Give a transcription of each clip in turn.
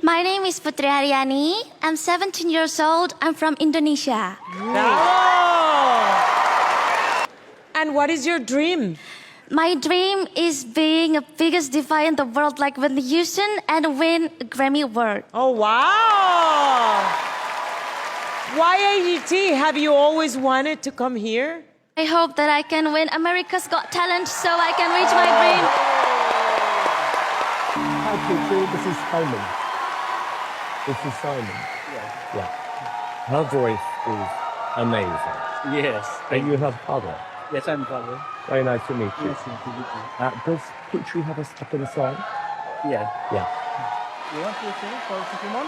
My name is Putri Ariani. I'm 17 years old. I'm from Indonesia. And what is your dream? My dream is being a biggest diva in the world, like Whitney Houston, and win a Grammy Award. Oh, wow. Why IGT? Have you always wanted to come here? I hope that I can win America's Got Talent so I can reach my dream. Hi, Putri. This is Simon. This is Simon. Yeah. Her voice is amazing. Yes. And you have father. Yes, I'm father. Very nice to meet you. Yes, to meet you. Does Putri have a step in the song? Yeah. Yeah. You want to sing for Pokemon?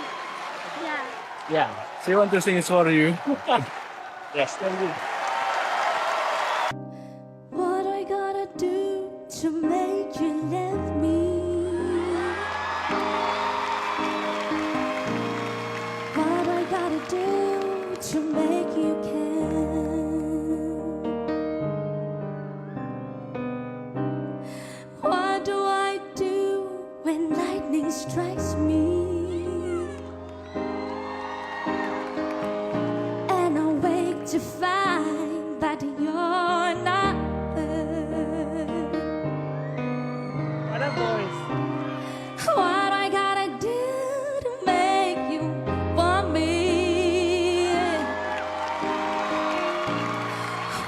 Yeah. Yeah. She want to sing for you. Yes, thank you. What I gotta do to make you love me? What I gotta do to make you care? What do I do when lightning strikes me? And I wake to find that you're not there. What a voice. What I gotta do to make you want me?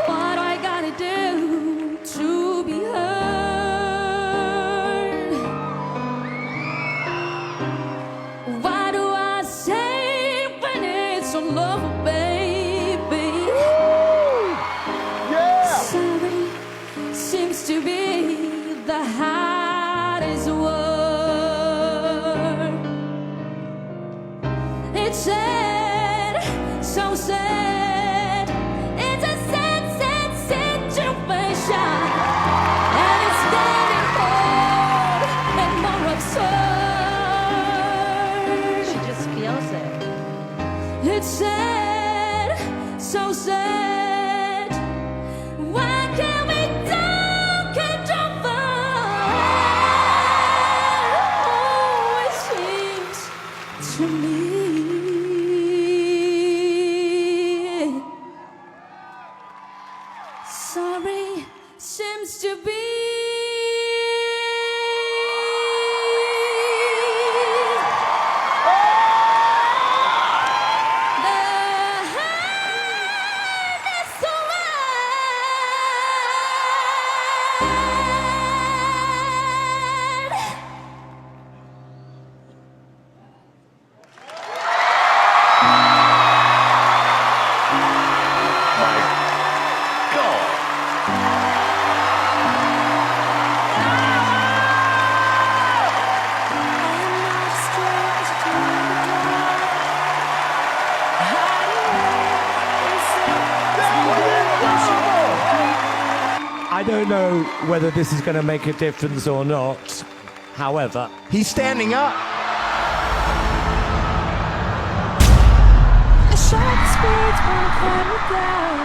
What I gotta do to be heard? Why do I say when it's all over, baby? Sorry seems to be the hardest word. It's sad, so sad. It's a sad, sad situation. And it's getting cold and more absurd. She just feels it. It's sad, so sad. Why can't we talk it over? Oh, it seems to me. Sorry seems to be the hardest word. I don't know whether this is going to make a difference or not. However, He's standing up. A sharp speed's gonna cut me down.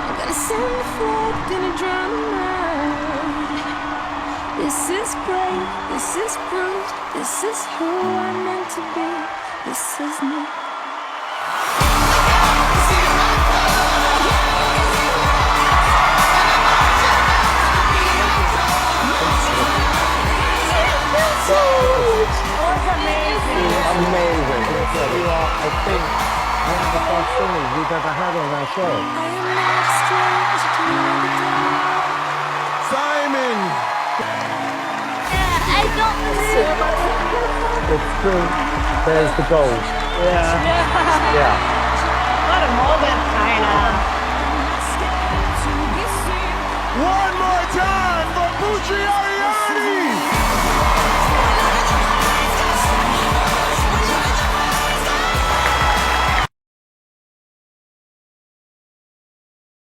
I'm gonna send the flood, gonna drown the night. This is brave, this is bruised, this is who I'm meant to be. This is me. amazing. You are, I think, one of the best singers we've ever had on our show. I am not strange to the dark. Simon! I don't It's true. There's the gold. Yeah. What a moment, kinda. One more time for Putri Ariani!